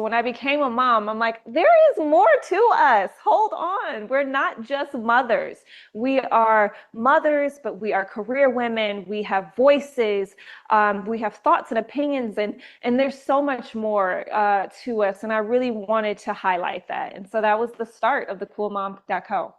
So when I became a mom, I'm like, there is more to us. Hold on. We're not just mothers. We are mothers, but we are career women. We have voices. We have thoughts and opinions, and there's so much more to us. And I really wanted to highlight that. And so that was the start of the coolmom.co.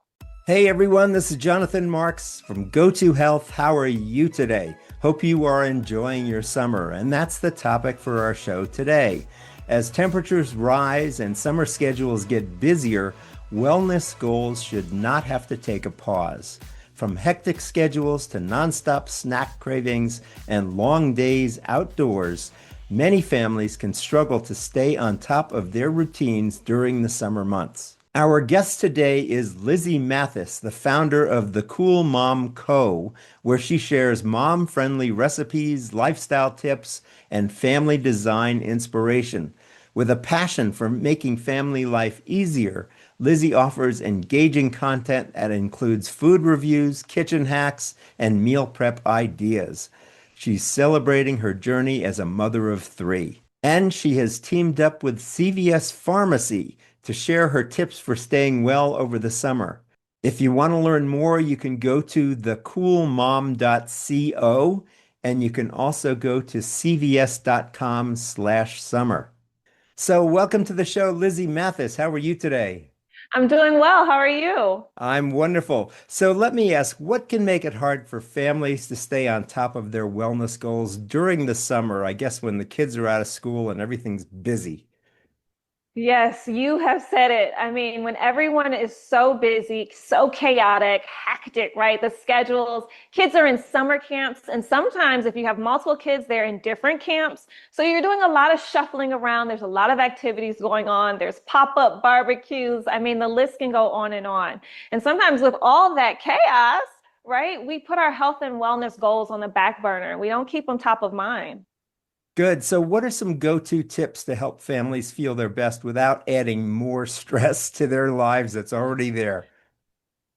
Hey everyone, this is Jonathan Marks from Go2 Health. How are you today? Hope you are enjoying your summer, and that's the topic for our show today. As temperatures rise and summer schedules get busier, wellness goals should not have to take a pause. From hectic schedules to nonstop snack cravings and long days outdoors, many families can struggle to stay on top of their routines during the summer months. Our guest today is Lizzy Mathis, the founder of the Cool Mom Co., where she shares mom-friendly recipes, lifestyle tips, and family design inspiration. With a passion for making family life easier, Lizzy offers engaging content that includes food reviews, kitchen hacks, and meal prep ideas. She's celebrating her journey as a mother of three. And she has teamed up with CVS Pharmacy to share her tips for staying well over the summer. If you want to learn more, you can go to thecoolmom.co, and you can also go to cvs.com/summer. So welcome to the show, Lizzy Mathis. How are you today? I'm doing well. How are you? I'm wonderful. So let me ask, what can make it hard for families to stay on top of their wellness goals during the summer? I guess when the kids are out of school and everything's busy. Yes, you have said it. I mean, when everyone is so busy, so chaotic, hectic, right? The schedules, kids are in summer camps, and sometimes if you have multiple kids, they're in different camps. So you're doing a lot of shuffling around. There's a lot of activities going on. There's pop-up barbecues. I mean, the list can go on and on. And sometimes with all that chaos, right, we put our health and wellness goals on the back burner. We don't keep them top of mind. Good. So what are some go-to tips to help families feel their best without adding more stress to their lives that's already there?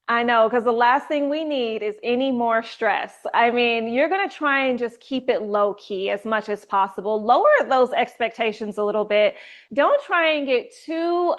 I know, because the last thing we need is any more stress. I mean, you're going to try and just keep it low key as much as possible. Lower those expectations a little bit. Don't try and get too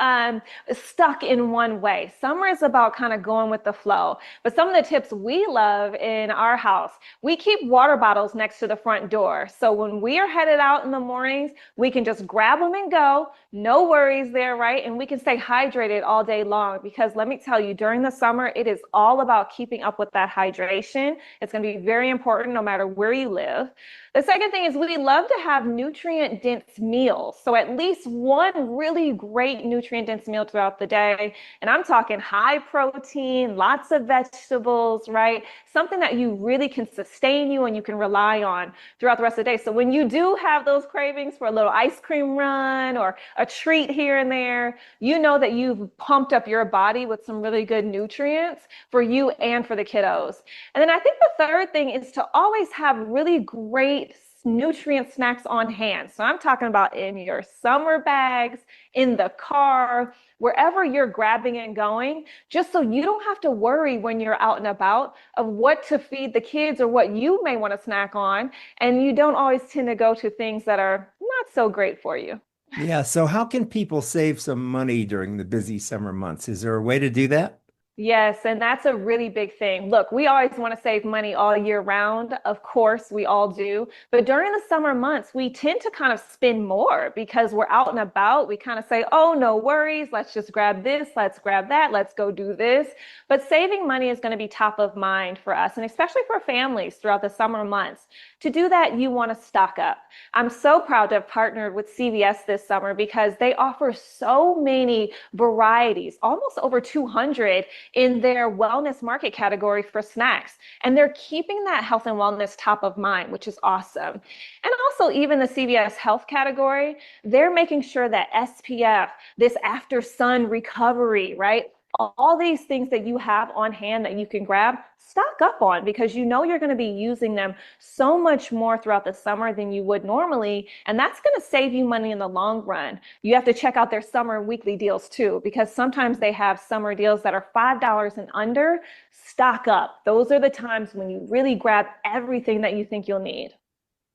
stuck in one way. Summer is about kind of going with the flow. But some of the tips we love in our house, we keep water bottles next to the front door. So when we are headed out in the mornings, we can just grab them and go. No worries there, right? And we can stay hydrated all day long because let me tell you, during the summer, it is all about keeping up with that hydration. It's going to be very important no matter where you live. The second thing is we love to have nutrient dense meals. So at least one really great nutrient dense meal throughout the day. And I'm talking high protein, lots of vegetables, right? Something that you really can sustain you and you can rely on throughout the rest of the day. So when you do have those cravings for a little ice cream run or a treat here and there, you know that you've pumped up your body with some really good nutrients for you and for the kiddos. And then I think the third thing is to always have really great nutrient snacks on hand. So I'm talking about in your summer bags, in the car, wherever you're grabbing and going, just so you don't have to worry when you're out and about of what to feed the kids or what you may want to snack on. And you don't always tend to go to things that are not so great for you. Yeah, so how can people save some money during the busy summer months? Is there a way to do that? Yes, and that's a really big thing. Look, we always want to save money all year round. Of course, we all do. But during the summer months, we tend to kind of spend more because we're out and about. We kind of say, oh, no worries. Let's just grab this. Let's grab that. Let's go do this. But saving money is going to be top of mind for us, and especially for families throughout the summer months. To do that, you want to stock up. I'm so proud to have partnered with CVS this summer because they offer so many varieties, almost over 200 in their wellness market category for snacks. And they're keeping that health and wellness top of mind, which is awesome. And also, even the CVS health category, they're making sure that SPF, this after sun recovery, right? All these things that you have on hand that you can grab, stock up on because you know you're going to be using them so much more throughout the summer than you would normally. And that's going to save you money in the long run. You have to check out their summer weekly deals too, because sometimes they have summer deals that are $5 and under. Stock up. Those are the times when you really grab everything that you think you'll need.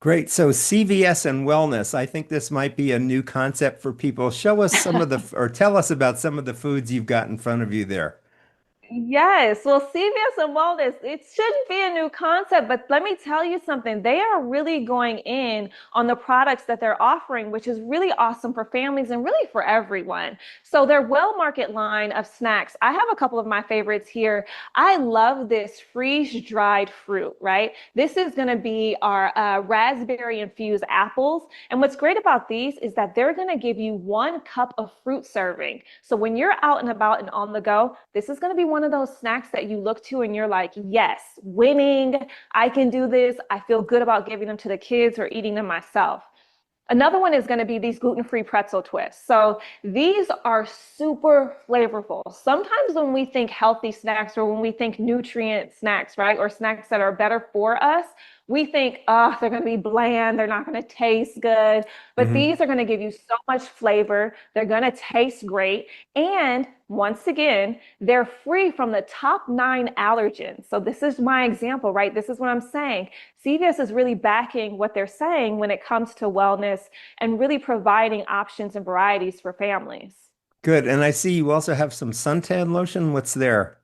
Great. So CVS and wellness, I think this might be a new concept for people. Show us some of the, or tell us about some of the foods you've got in front of you there. Yes, well, CVS and wellness, it shouldn't be a new concept, but let me tell you something. They are really going in on the products that they're offering, which is really awesome for families and really for everyone. So their well market line of snacks, I have a couple of my favorites here. I love this freeze-dried fruit, right? This is going to be our raspberry infused apples. And what's great about these is that they're going to give you 1 cup of fruit serving. So when you're out and about and on the go, this is going to be one of those snacks that you look to and you're like, yes, winning. I can do this. I feel good about giving them to the kids or eating them myself. Another one is going to be these gluten-free pretzel twists. So these are super flavorful. Sometimes when we think healthy snacks or when we think nutrient snacks, right, or snacks that are better for us, we think, oh, they're going to be bland. They're not going to taste good. But Hmm. these are going to give you so much flavor. They're going to taste great. And once again, they're free from the top 9 allergens. So this is my example, right? This is what I'm saying. CVS is really backing what they're saying when it comes to wellness and really providing options and varieties for families. Good. And I see you also have some suntan lotion. What's there?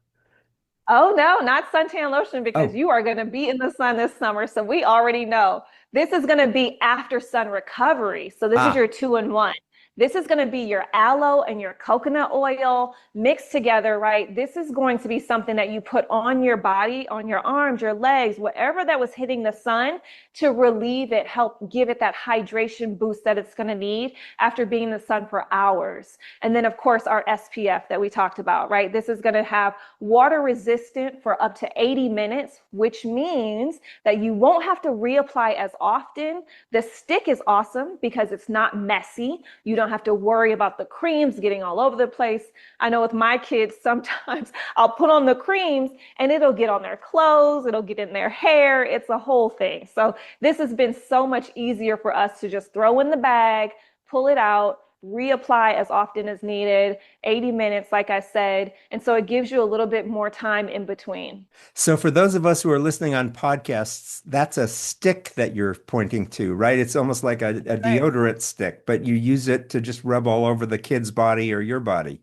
Oh no, not suntan lotion because Oh, you are going to be in the sun this summer. So we already know this is going to be after sun recovery. So this is ah, your 2-in-1. This is going to be your aloe and your coconut oil mixed together, right? This is going to be something that you put on your body, on your arms, your legs, whatever that was hitting the sun to relieve it, help give it that hydration boost that it's going to need after being in the sun for hours. And then, of course, our SPF that we talked about, right? This is going to have water resistant for up to 80 minutes, which means that you won't have to reapply as often. The stick is awesome because it's not messy. You don't have to worry about the creams getting all over the place. I know with my kids, sometimes I'll put on the creams and it'll get on their clothes, it'll get in their hair. It's a whole thing. So this has been so much easier for us to just throw in the bag, pull it out, reapply as often as needed, 80 minutes, like I said. And so it gives you a little bit more time in between. so for those of us who are listening on podcasts, that's a stick that you're pointing to, right? It's almost like a Right. deodorant stick, but you use it to just rub all over the kid's body or your body.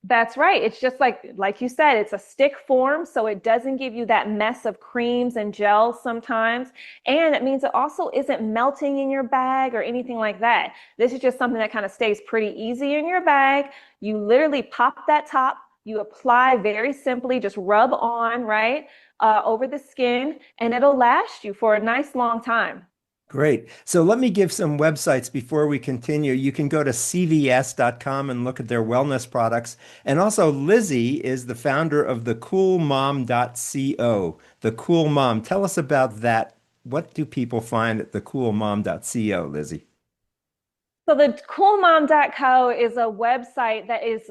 That's right. It's just like you said, it's a stick form, so it doesn't give you that mess of creams and gels sometimes. And it means it also isn't melting in your bag or anything like that. This is just something that kind of stays pretty easy in your bag. You literally pop that top, you apply very simply, just rub on, right, over the skin, and it'll last you for a nice long time. Great. So let me give some websites before we continue. You can go to cvs.com and look at their wellness products. And also, Lizzy is the founder of thecoolmom.co. The Cool Mom. Tell us about that. What do people find at thecoolmom.co, Lizzy? So the coolmom.co is a website that is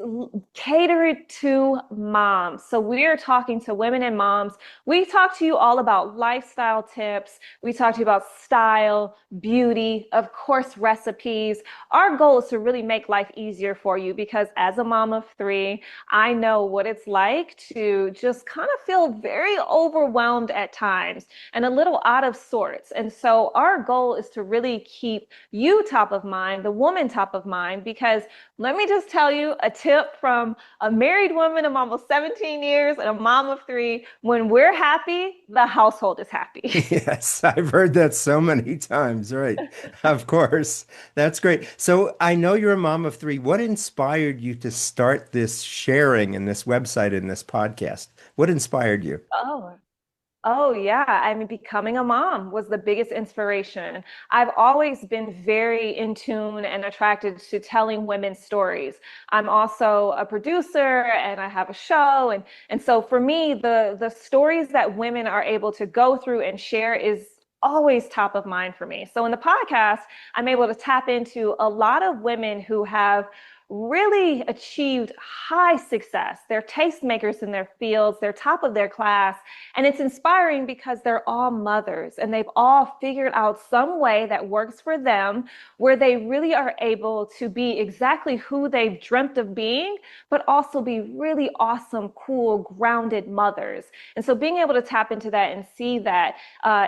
catered to moms. So we're talking to women and moms. We talk to you all about lifestyle tips. We talk to you about style, beauty, of course, recipes. Our goal is to really make life easier for you because as a mom of 3, I know what it's like to just kind of feel very overwhelmed at times and a little out of sorts. And so our goal is to really keep you top of mind, the woman top of mind, because let me just tell you a tip from a married woman of almost 17 years and a mom of 3. When we're happy, the household is happy. Yes, I've heard that so many times, right? Of course. That's great. So I know you're a mom of 3. What inspired you to start this sharing in this website and this podcast? What inspired you? Oh, Oh, yeah. I mean, becoming a mom was the biggest inspiration. I've always been very in tune and attracted to telling women's stories. I'm also a producer and I have a show. And so for me, the stories that women are able to go through and share is always top of mind for me. So in the podcast, I'm able to tap into a lot of women who have really achieved high success. They're tastemakers in their fields, they're top of their class. And it's inspiring because they're all mothers and they've all figured out some way that works for them where they really are able to be exactly who they've dreamt of being, but also be really awesome, cool, grounded mothers. And so being able to tap into that and see that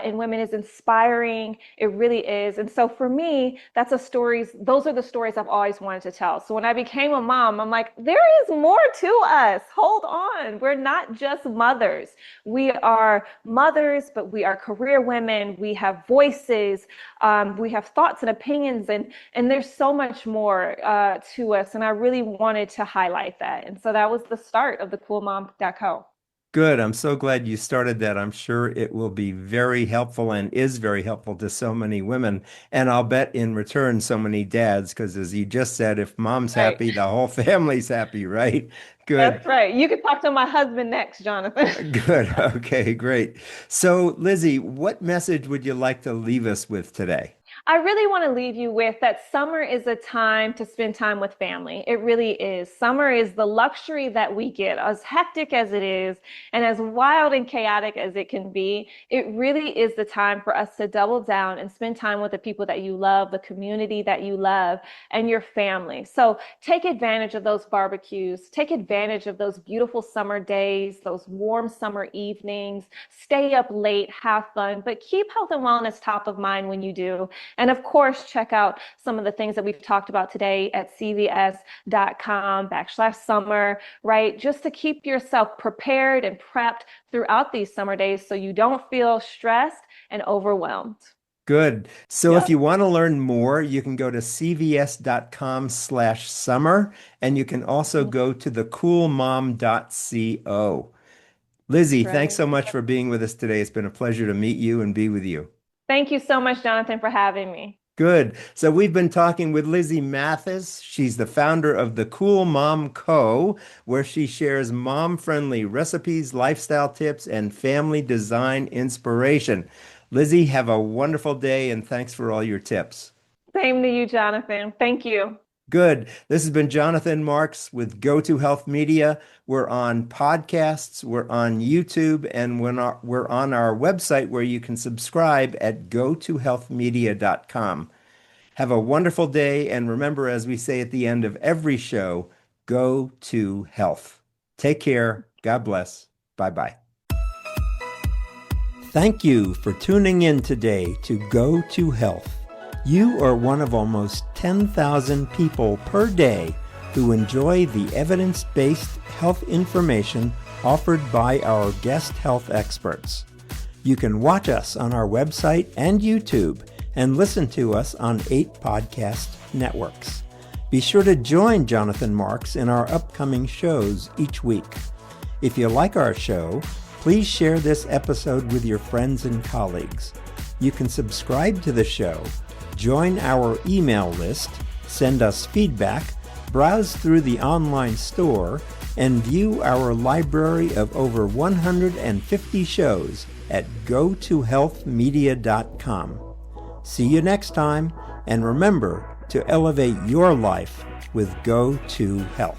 in women is inspiring. It really is. And so for me, those are the stories I've always wanted to tell. So when I became a mom, I'm like, there is more to us. Hold on. We're not just mothers. We are mothers, but we are career women. We have voices. We have thoughts and opinions, and there's so much more to us. And I really wanted to highlight that. And so that was the start of the coolmom.co. Good. I'm so glad you started that. I'm sure it will be very helpful and is very helpful to so many women. And I'll bet in return, so many dads, because as you just said, if mom's Right. happy, the whole family's happy, right? Good. That's right. You can talk to my husband next, Jonathan. Good. Okay, great. So, Lizzy, what message would you like to leave us with today? I really want to leave you with that summer is a time to spend time with family. It really is. Summer is the luxury that we get, as hectic as it is, and as wild and chaotic as it can be. It really is the time for us to double down and spend time with the people that you love, the community that you love, and your family. So take advantage of those barbecues, take advantage of those beautiful summer days, those warm summer evenings, stay up late, have fun, but keep health and wellness top of mind when you do. And of course, check out some of the things that we've talked about today at cvs.com/summer, right? Just to keep yourself prepared and prepped throughout these summer days so you don't feel stressed and overwhelmed. Good. So if Yep. you want to learn more, you can go to cvs.com/summer, and you can also go to thecoolmom.co. Lizzy, thanks Right. so much for being with us today. It's been a pleasure to meet you and be with you. Thank you so much, Jonathan, for having me. Good. So we've been talking with Lizzy Mathis. She's the founder of the Cool Mom Co., where she shares mom-friendly recipes, lifestyle tips, and family design inspiration. Lizzy, have a wonderful day and thanks for all your tips. Same to you, Jonathan. Thank you. Good. This has been Jonathan Marks with Go To Health Media. We're on podcasts, we're on YouTube, and we're on our website where you can subscribe at gotohealthmedia.com. Have a wonderful day, and remember, as we say at the end of every show, go to health. Take care. God bless. Bye-bye. Thank you for tuning in today to Go to Health. You are one of almost 10,000 people per day who enjoy the evidence-based health information offered by our guest health experts. You can watch us on our website and YouTube and listen to us on 8 podcast networks. Be sure to join Jonathan Marks in our upcoming shows each week. If you like our show, please share this episode with your friends and colleagues. You can subscribe to the show, join our email list, send us feedback, browse through the online store, and view our library of over 150 shows at gotohealthmedia.com. See you next time, and remember to elevate your life with Go to Health.